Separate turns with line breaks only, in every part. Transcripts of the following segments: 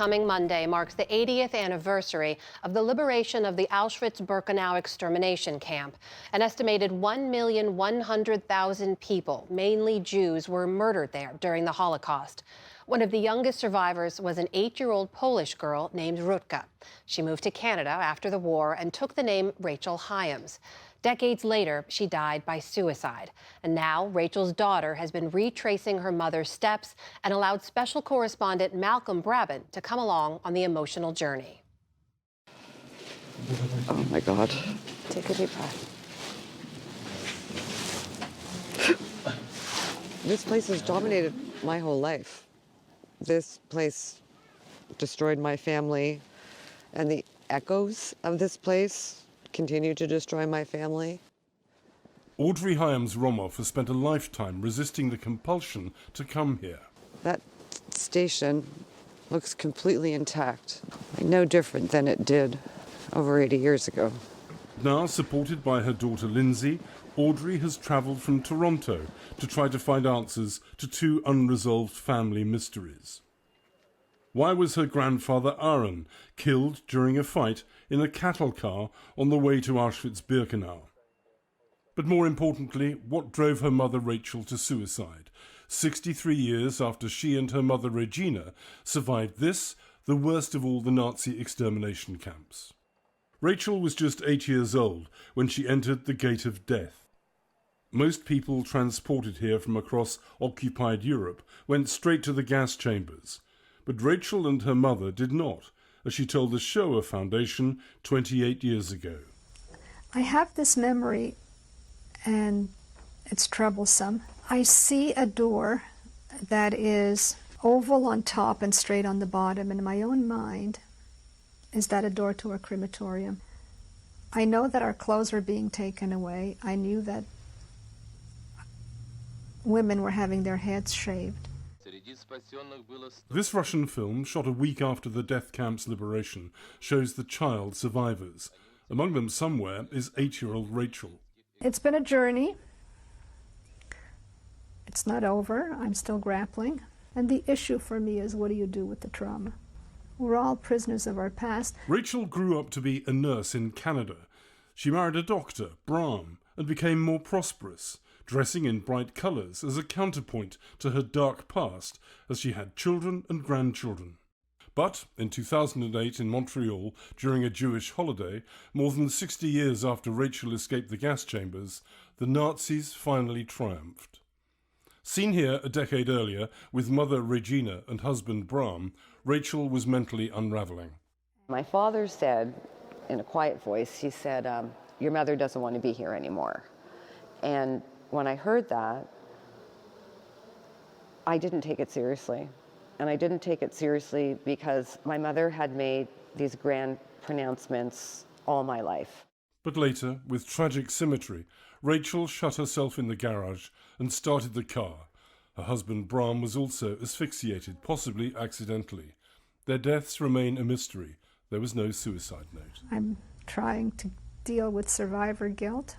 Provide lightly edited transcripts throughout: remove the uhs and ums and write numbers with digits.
coming Monday marks the 80th anniversary of the liberation of the Auschwitz-Birkenau extermination camp. An estimated 1,100,000 people, mainly Jews, were murdered there during the Holocaust. One of the youngest survivors was an 8-year-old Polish girl named Rutka. She moved to Canada after the war and took the name Rachel Hyams. Decades later, she died by suicide. And now Rachel's daughter has been retracing her mother's steps and allowed special correspondent Malcolm Brabant to come along on the emotional journey.
Oh my God.
Take a deep breath.
This place has dominated my whole life. This place destroyed my family, and the echoes of this place continue to destroy my family.
Audrey Hyams-Romoff has spent a lifetime resisting the compulsion to come here.
That station looks completely intact, no different than it did over 80 years ago.
Now, supported by her daughter Lindsay, Audrey has travelled from Toronto to try to find answers to 2 unresolved family mysteries. Why was her grandfather Aaron killed during a fight in a cattle car on the way to Auschwitz-Birkenau? But more importantly, what drove her mother Rachel to suicide, 63 years after she and her mother Regina survived this, the worst of all the Nazi extermination camps. Rachel was just 8 years old when she entered the Gate of Death. Most people transported here from across occupied Europe went straight to the gas chambers. But Rachel and her mother did not, as she told the Shoah Foundation 28 years ago.
I have this memory, and it's troublesome. I see a door that is oval on top and straight on the bottom, and in my own mind, is that a door to a crematorium? I know that our clothes were being taken away. I knew that women were having their heads shaved.
This Russian film, shot a week after the death camp's liberation, shows the child survivors. Among them somewhere is 8-year-old Rachel.
It's been a journey. It's not over. I'm still grappling. And the issue for me is, what do you do with the trauma? We're all prisoners of our past.
Rachel grew up to be a nurse in Canada. She married a doctor, Bram, and became more prosperous, dressing in bright colours as a counterpoint to her dark past as she had children and grandchildren. But in 2008 in Montreal, during a Jewish holiday, more than 60 years after Rachel escaped the gas chambers, the Nazis finally triumphed. Seen here a decade earlier with mother Regina and husband Bram, Rachel was mentally unravelling.
My father said, in a quiet voice, he said, your mother doesn't want to be here anymore. And when I heard that, I didn't take it seriously. And I didn't take it seriously because my mother had made these grand pronouncements all my life.
But later, with tragic symmetry, Rachel shut herself in the garage and started the car. Her husband Bram was also asphyxiated, possibly accidentally. Their deaths remain a mystery. There was no suicide note.
I'm trying to deal with survivor guilt.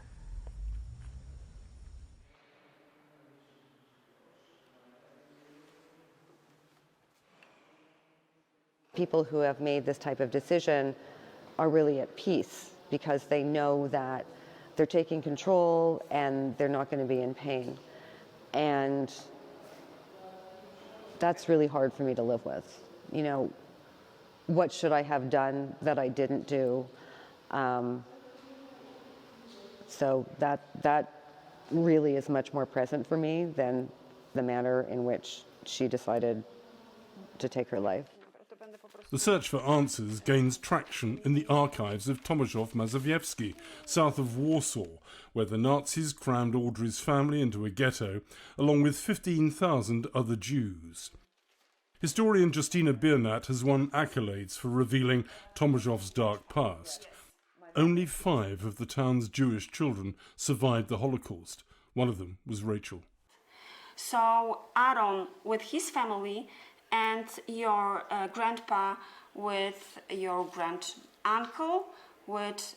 People who have made this type of decision are really at peace because they know that they're taking control and they're not going to be in pain. And that's really hard for me to live with. You know, what should I have done that I didn't do? So that really is much more present for me than the manner in which she decided to take her life.
The search for answers gains traction in the archives of Tomaszów Mazowiecki, south of Warsaw, where the Nazis crammed Audrey's family into a ghetto, along with 15,000 other Jews. Historian Justina Biernat has won accolades for revealing Tomaszów's dark past. Only 5 of the town's Jewish children survived the Holocaust. One of them was Rachel.
So Aaron with his family and your grandpa with your grand-uncle.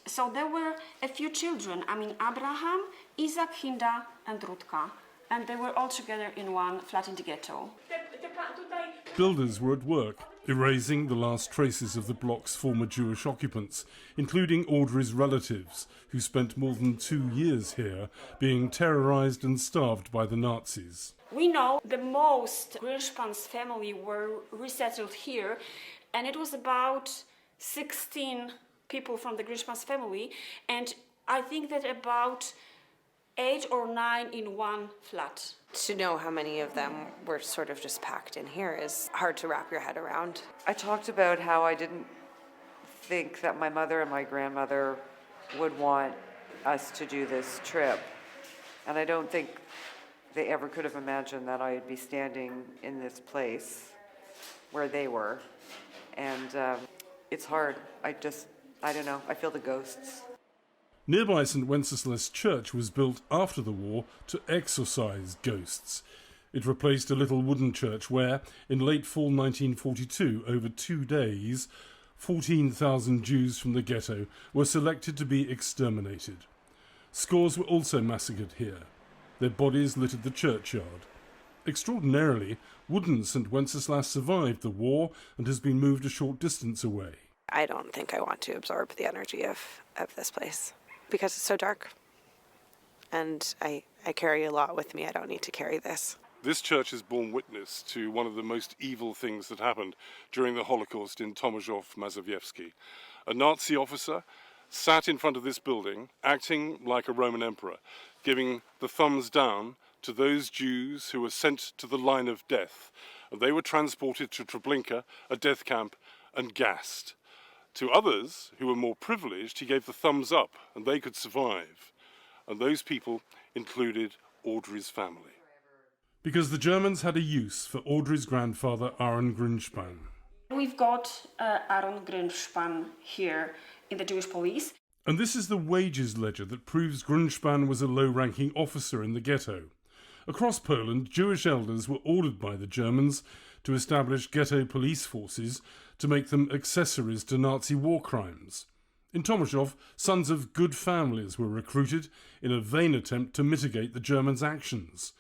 So there were a few children. I mean, Abraham, Isaac, Hinda, and Rutka. And they were all together in one flat in the ghetto.
Builders were at work, erasing the last traces of the block's former Jewish occupants, including Audrey's relatives, who spent more than 2 years here, being terrorized and starved by the Nazis.
We know the most Greenspan's family were resettled here, and it was about 16 people from the Greenspan's family, and I think that about 8 or 9 in one flat.
To know how many of them were sort of just packed in here is hard to wrap your head around.
I talked about how I didn't think that my mother and my grandmother would want us to do this trip. And I don't think they ever could have imagined that I'd be standing in this place where they were. And it's hard. I don't know. I feel the ghosts.
Nearby St Wenceslas Church was built after the war to exorcise ghosts. It replaced a little wooden church where, in late fall 1942, over 2 days, 14,000 Jews from the ghetto were selected to be exterminated. Scores were also massacred here. Their bodies littered the churchyard. Extraordinarily, wooden St Wenceslas survived the war and has been moved a short distance away.
I don't think I want to absorb the energy of this place because it's so dark. And I carry a lot with me. I don't need to carry this.
This church has borne witness to one of the most evil things that happened during the Holocaust in Tomaszów Mazowiecki. A Nazi officer sat in front of this building, acting like a Roman emperor, giving the thumbs down to those Jews who were sent to the line of death. And they were transported to Treblinka, a death camp, and gassed. To others, who were more privileged, he gave the thumbs up, and they could survive. And those people included Audrey's family. Because the Germans had a use for Audrey's grandfather, Aaron Greenspan.
We've got Aaron Greenspan here in the Jewish police.
And this is the wages ledger that proves Greenspan was a low-ranking officer in the ghetto. Across Poland, Jewish elders were ordered by the Germans to establish ghetto police forces to make them accessories to Nazi war crimes. In Tomaszów, sons of good families were recruited in a vain attempt to mitigate the Germans' actions.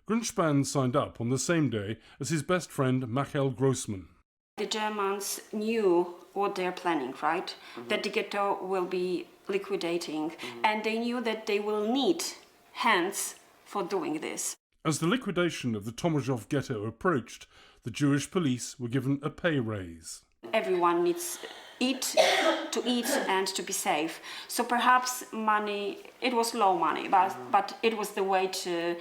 Greenspan signed up on the same day as his best friend Michael Grossman.
The Germans knew what they're planning, right? Mm-hmm. That the ghetto will be liquidating, and they knew that they will need hands for doing this.
As the liquidation of the Tomaszów ghetto approached, the Jewish police were given a pay raise.
Everyone needs to eat and to be safe. So perhaps money, it was low money, but it was the way to,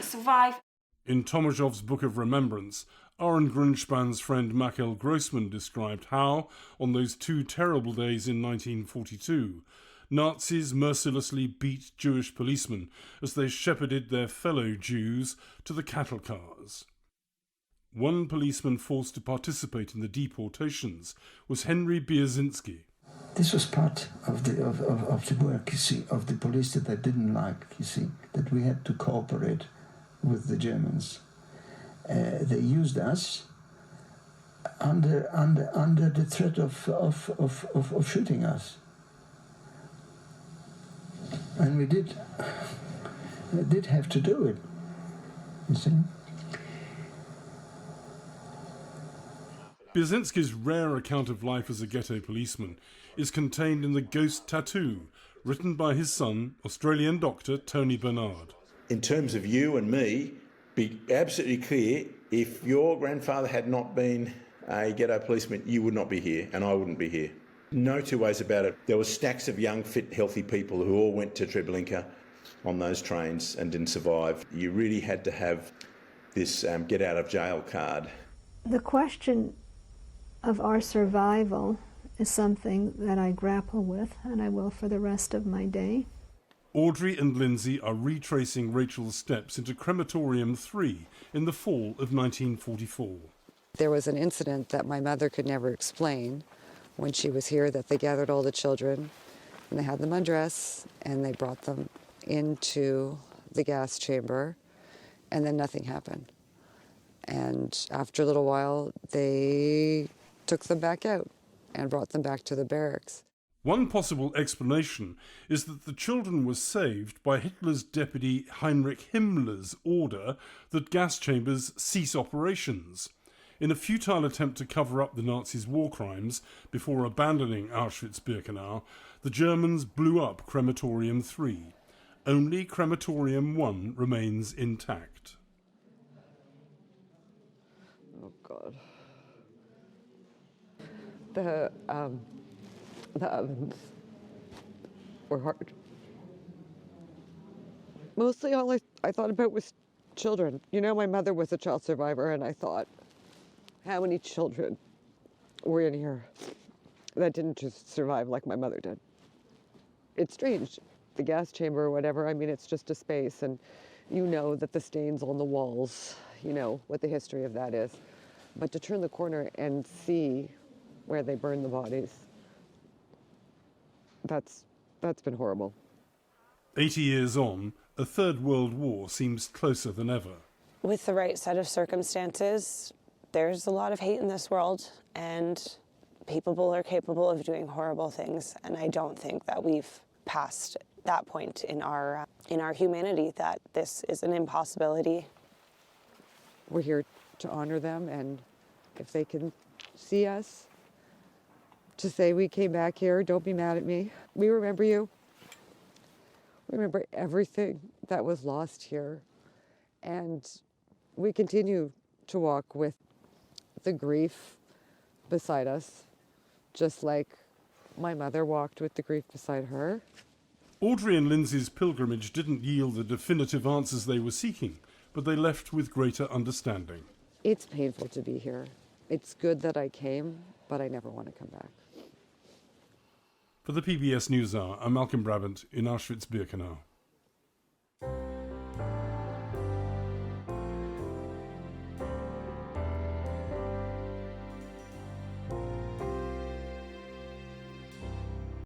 survive.
In Tomaszów's Book of Remembrance, Aaron Greenspan's friend Michael Grossman described how, on those 2 terrible days in 1942, Nazis mercilessly beat Jewish policemen as they shepherded their fellow Jews to the cattle cars. One policeman forced to participate in the deportations was Henry Bierzinski.
This was part of the work, you see, of the police that I didn't like, you see, that we had to cooperate with the Germans. They used us under the threat of shooting us. And we did have to do it, you see.
Bierzinski's rare account of life as a ghetto policeman is contained in The Ghost Tattoo, written by his son, Australian doctor Tony Bernard.
In terms of you and me, be absolutely clear, if your grandfather had not been a ghetto policeman, you would not be here and I wouldn't be here. No two ways about it. There were stacks of young, fit, healthy people who all went to Treblinka on those trains and didn't survive. You really had to have this get out of jail card.
The question of our survival is something that I grapple with, and I will for the rest of my day.
Audrey and Lindsay are retracing Rachel's steps into Crematorium 3 in the fall of 1944.
There was an incident that my mother could never explain when she was here, that they gathered all the children and they had them undress and they brought them into the gas chamber, and then nothing happened. And after a little while, they took them back out and brought them back to the barracks.
One possible explanation is that the children were saved by Hitler's deputy Heinrich Himmler's order that gas chambers cease operations. In a futile attempt to cover up the Nazis' war crimes before abandoning Auschwitz-Birkenau, the Germans blew up Crematorium 3. Only Crematorium 1 remains intact.
Oh, God. The ovens were hard. Mostly all I thought about was children. You know, my mother was a child survivor, and I thought, how many children were in here that didn't just survive like my mother did? It's strange. The gas chamber or whatever, I mean, it's just a space, and you know that the stains on the walls, you know what the history of that is. But to turn the corner and see where they burned the bodies, that's been horrible.
80 years on, a Third World War seems closer than ever.
With the right set of circumstances, there's a lot of hate in this world, and people are capable of doing horrible things. And I don't think that we've passed that point in our humanity, that this is an impossibility.
We're here to honor them, and if they can see us, to say we came back here, don't be mad at me. We remember you. We remember everything that was lost here. And we continue to walk with the grief beside us, just like my mother walked with the grief beside her.
Audrey and Lindsay's pilgrimage didn't yield the definitive answers they were seeking, but they left with greater understanding.
It's painful to be here. It's good that I came, but I never want to come back.
For the PBS NewsHour, I'm Malcolm Brabant in Auschwitz-Birkenau.